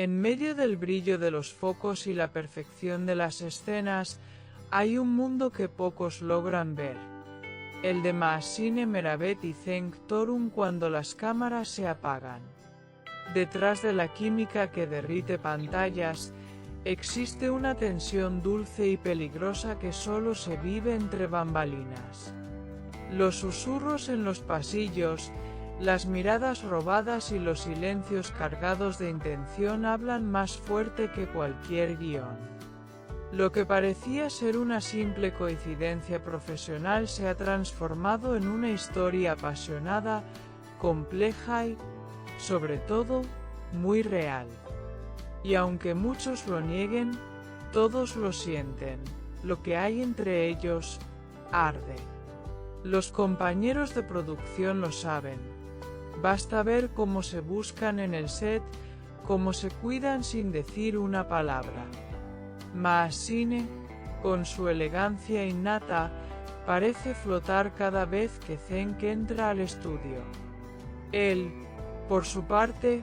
En medio del brillo de los focos y la perfección de las escenas, hay un mundo que pocos logran ver. El de Maasine Meravet y Cenk Torun cuando las cámaras se apagan. Detrás de la química que derrite pantallas, existe una tensión dulce y peligrosa que solo se vive entre bambalinas. Los susurros en los pasillos, las miradas robadas y los silencios cargados de intención hablan más fuerte que cualquier guión. Lo que parecía ser una simple coincidencia profesional se ha transformado en una historia apasionada, compleja y, sobre todo, muy real. Y aunque muchos lo nieguen, todos lo sienten, lo que hay entre ellos, arde. Los compañeros de producción lo saben. Basta ver cómo se buscan en el set, cómo se cuidan sin decir una palabra. Maasine, con su elegancia innata, parece flotar cada vez que Cenk entra al estudio. Él, por su parte,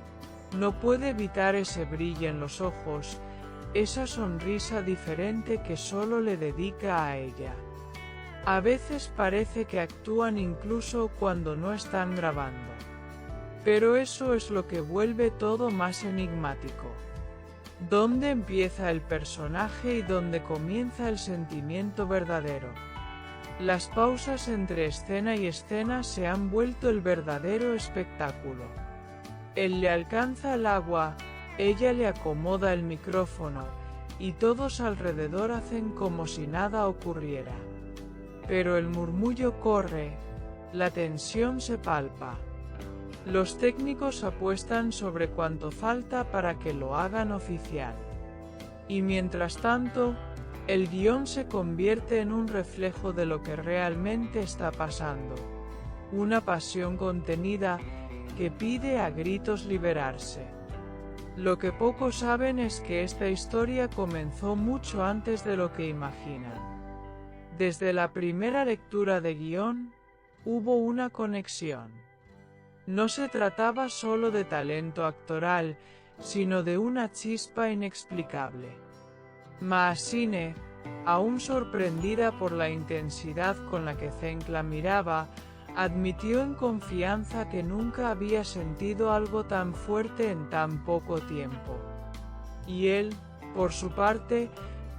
no puede evitar ese brillo en los ojos, esa sonrisa diferente que solo le dedica a ella. A veces parece que actúan incluso cuando no están grabando. Pero eso es lo que vuelve todo más enigmático. ¿Dónde empieza el personaje y dónde comienza el sentimiento verdadero? Las pausas entre escena y escena se han vuelto el verdadero espectáculo. Él le alcanza el agua, ella le acomoda el micrófono, y todos alrededor hacen como si nada ocurriera. Pero el murmullo corre, la tensión se palpa. Los técnicos apuestan sobre cuánto falta para que lo hagan oficial. Y mientras tanto, el guión se convierte en un reflejo de lo que realmente está pasando. Una pasión contenida, que pide a gritos liberarse. Lo que pocos saben es que esta historia comenzó mucho antes de lo que imaginan. Desde la primera lectura de guión, hubo una conexión. No se trataba solo de talento actoral, sino de una chispa inexplicable. Maasine, aún sorprendida por la intensidad con la que Cenk la miraba, admitió en confianza que nunca había sentido algo tan fuerte en tan poco tiempo. Y él, por su parte,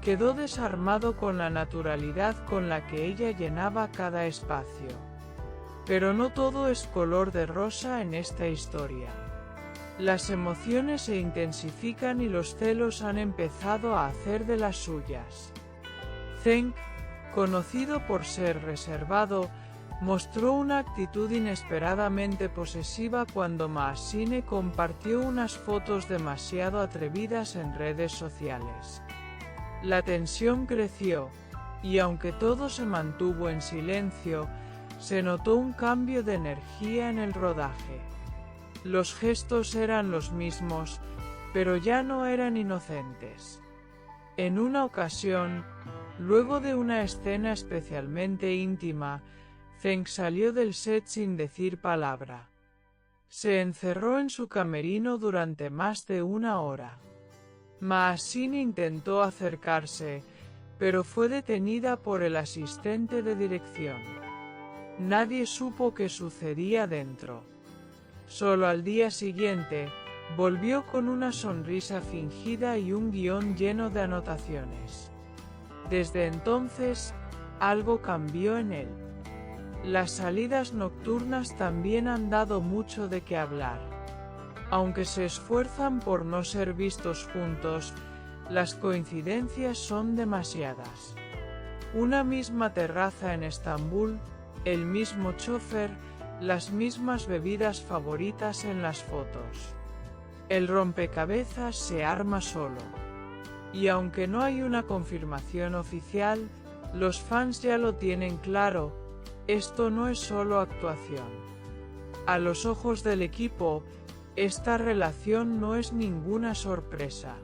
quedó desarmado con la naturalidad con la que ella llenaba cada espacio. Pero no todo es color de rosa en esta historia. Las emociones se intensifican y los celos han empezado a hacer de las suyas. Cenk, conocido por ser reservado, mostró una actitud inesperadamente posesiva cuando Maasine compartió unas fotos demasiado atrevidas en redes sociales. La tensión creció, y aunque todo se mantuvo en silencio, se notó un cambio de energía en el rodaje. Los gestos eran los mismos, pero ya no eran inocentes. En una ocasión, luego de una escena especialmente íntima, Cenk salió del set sin decir palabra. Se encerró en su camerino durante más de una hora. Maasine intentó acercarse, pero fue detenida por el asistente de dirección. Nadie supo qué sucedía dentro. Solo al día siguiente, volvió con una sonrisa fingida y un guión lleno de anotaciones. Desde entonces, algo cambió en él. Las salidas nocturnas también han dado mucho de qué hablar. Aunque se esfuerzan por no ser vistos juntos, las coincidencias son demasiadas. Una misma terraza en Estambul, el mismo chofer, las mismas bebidas favoritas en las fotos. El rompecabezas se arma solo. Y aunque no hay una confirmación oficial, los fans ya lo tienen claro, esto no es solo actuación. A los ojos del equipo, esta relación no es ninguna sorpresa.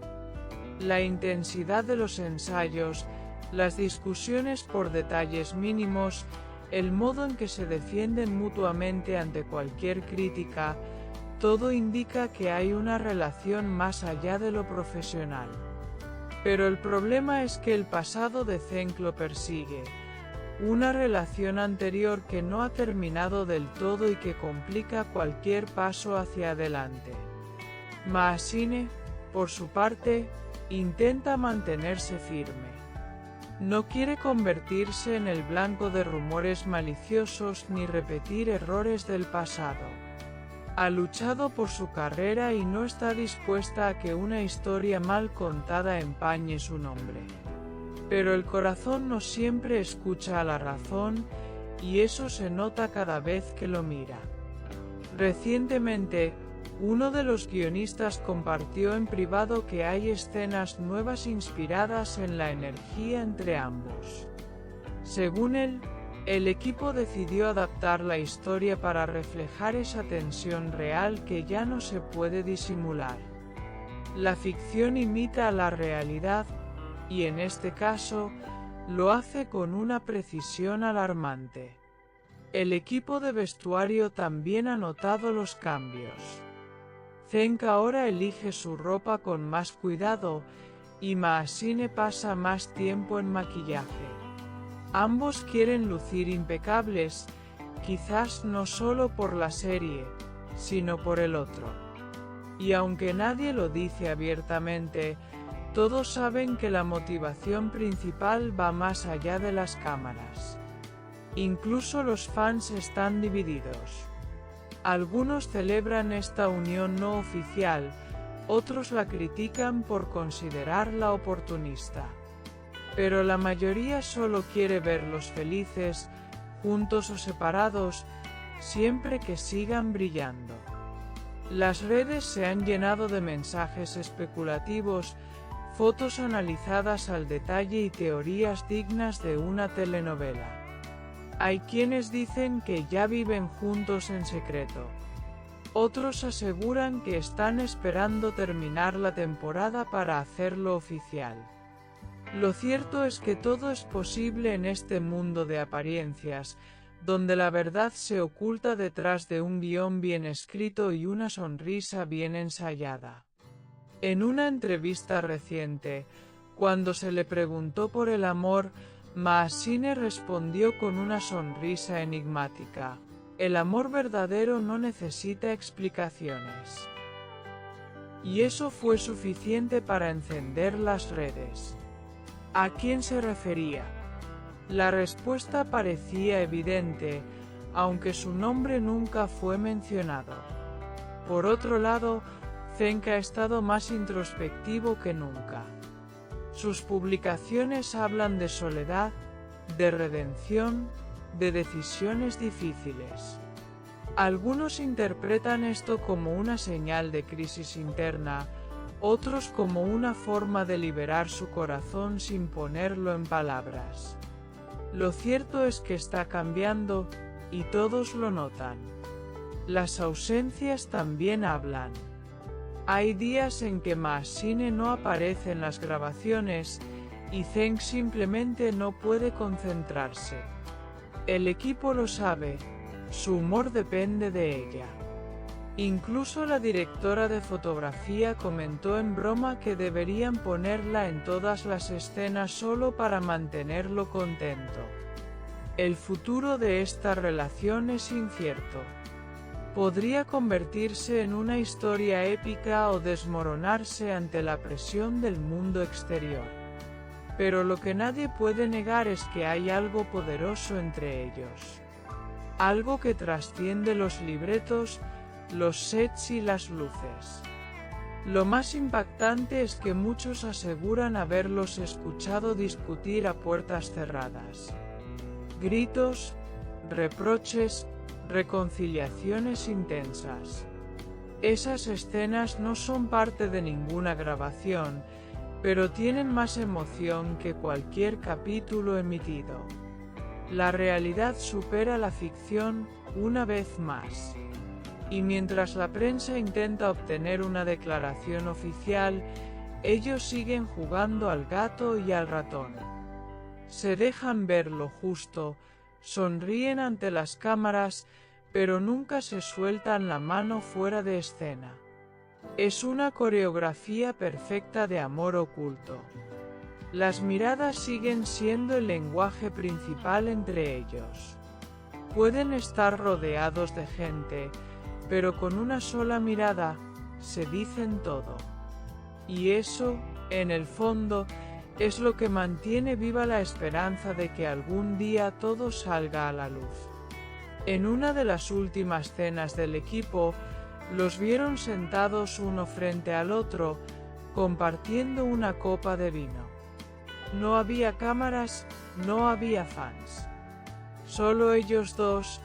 La intensidad de los ensayos, las discusiones por detalles mínimos, el modo en que se defienden mutuamente ante cualquier crítica, Todo indica que hay una relación más allá de lo profesional. Pero el problema es que el pasado de Zeng lo persigue. Una relación anterior que no ha terminado del todo y que complica cualquier paso hacia adelante. Mahasine, por su parte, intenta mantenerse firme. No quiere convertirse en el blanco de rumores maliciosos ni repetir errores del pasado. Ha luchado por su carrera y no está dispuesta a que una historia mal contada empañe su nombre. Pero el corazón no siempre escucha a la razón, y eso se nota cada vez que lo mira. Recientemente, uno de los guionistas compartió en privado que hay escenas nuevas inspiradas en la energía entre ambos. Según él, el equipo decidió adaptar la historia para reflejar esa tensión real que ya no se puede disimular. La ficción imita a la realidad, y en este caso, lo hace con una precisión alarmante. El equipo de vestuario también ha notado los cambios. Zeng ahora elige su ropa con más cuidado, y Mahasine pasa más tiempo en maquillaje. Ambos quieren lucir impecables, quizás no solo por la serie, sino por el otro. Y aunque nadie lo dice abiertamente, todos saben que la motivación principal va más allá de las cámaras. Incluso los fans están divididos. Algunos celebran esta unión no oficial, otros la critican por considerarla oportunista. Pero la mayoría solo quiere verlos felices, juntos o separados, siempre que sigan brillando. Las redes se han llenado de mensajes especulativos, fotos analizadas al detalle y teorías dignas de una telenovela. Hay quienes dicen que ya viven juntos en secreto. Otros aseguran que están esperando terminar la temporada para hacerlo oficial. Lo cierto es que todo es posible en este mundo de apariencias, donde la verdad se oculta detrás de un guión bien escrito y una sonrisa bien ensayada. En una entrevista reciente, cuando se le preguntó por el amor, Mahasine respondió con una sonrisa enigmática: "El amor verdadero no necesita explicaciones". Y eso fue suficiente para encender las redes. ¿A quién se refería? La respuesta parecía evidente, aunque su nombre nunca fue mencionado. Por otro lado, Zeng ha estado más introspectivo que nunca. Sus publicaciones hablan de soledad, de redención, de decisiones difíciles. Algunos interpretan esto como una señal de crisis interna, otros como una forma de liberar su corazón sin ponerlo en palabras. Lo cierto es que está cambiando, y todos lo notan. Las ausencias también hablan. Hay días en que Mahasine no aparece en las grabaciones, y Zeng simplemente no puede concentrarse. El equipo lo sabe, su humor depende de ella. Incluso la directora de fotografía comentó en broma que deberían ponerla en todas las escenas solo para mantenerlo contento. El futuro de esta relación es incierto. Podría convertirse en una historia épica o desmoronarse ante la presión del mundo exterior. Pero lo que nadie puede negar es que hay algo poderoso entre ellos. Algo que trasciende los libretos, los sets y las luces. Lo más impactante es que muchos aseguran haberlos escuchado discutir a puertas cerradas. Gritos, reproches, reconciliaciones intensas. Esas escenas no son parte de ninguna grabación, pero tienen más emoción que cualquier capítulo emitido. La realidad supera la ficción, una vez más. Y mientras la prensa intenta obtener una declaración oficial, ellos siguen jugando al gato y al ratón. Se dejan ver lo justo, sonríen ante las cámaras, pero nunca se sueltan la mano fuera de escena. Es una coreografía perfecta de amor oculto. Las miradas siguen siendo el lenguaje principal entre ellos. Pueden estar rodeados de gente, pero con una sola mirada, se dicen todo. Y eso, en el fondo, es lo que mantiene viva la esperanza de que algún día todo salga a la luz. En una de las últimas cenas del equipo, los vieron sentados uno frente al otro, compartiendo una copa de vino. No había cámaras, no había fans. Solo ellos dos,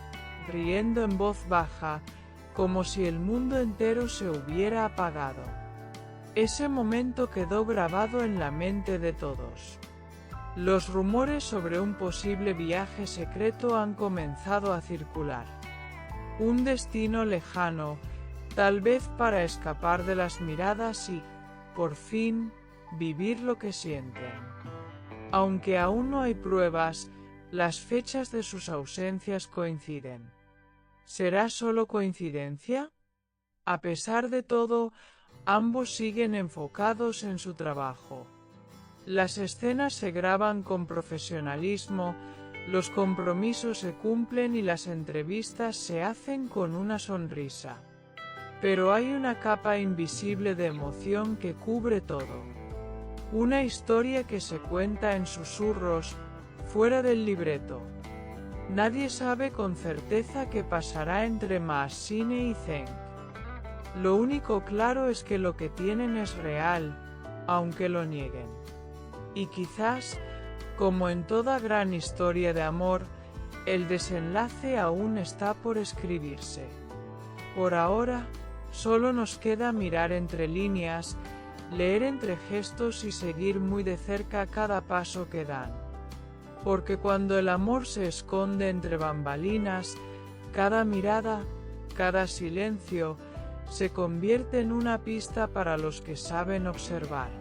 riendo en voz baja, como si el mundo entero se hubiera apagado. Ese momento quedó grabado en la mente de todos. Los rumores sobre un posible viaje secreto han comenzado a circular. Un destino lejano, tal vez para escapar de las miradas y, por fin, vivir lo que sienten. Aunque aún no hay pruebas, las fechas de sus ausencias coinciden. ¿Será solo coincidencia? A pesar de todo, ambos siguen enfocados en su trabajo. Las escenas se graban con profesionalismo, los compromisos se cumplen y las entrevistas se hacen con una sonrisa. Pero hay una capa invisible de emoción que cubre todo. Una historia que se cuenta en susurros, fuera del libreto. Nadie sabe con certeza qué pasará entre Mahasine y Zeng. Lo único claro es que lo que tienen es real, aunque lo nieguen. Y quizás, como en toda gran historia de amor, el desenlace aún está por escribirse. Por ahora, solo nos queda mirar entre líneas, leer entre gestos y seguir muy de cerca cada paso que dan. Porque cuando el amor se esconde entre bambalinas, cada mirada, cada silencio, se convierte en una pista para los que saben observar.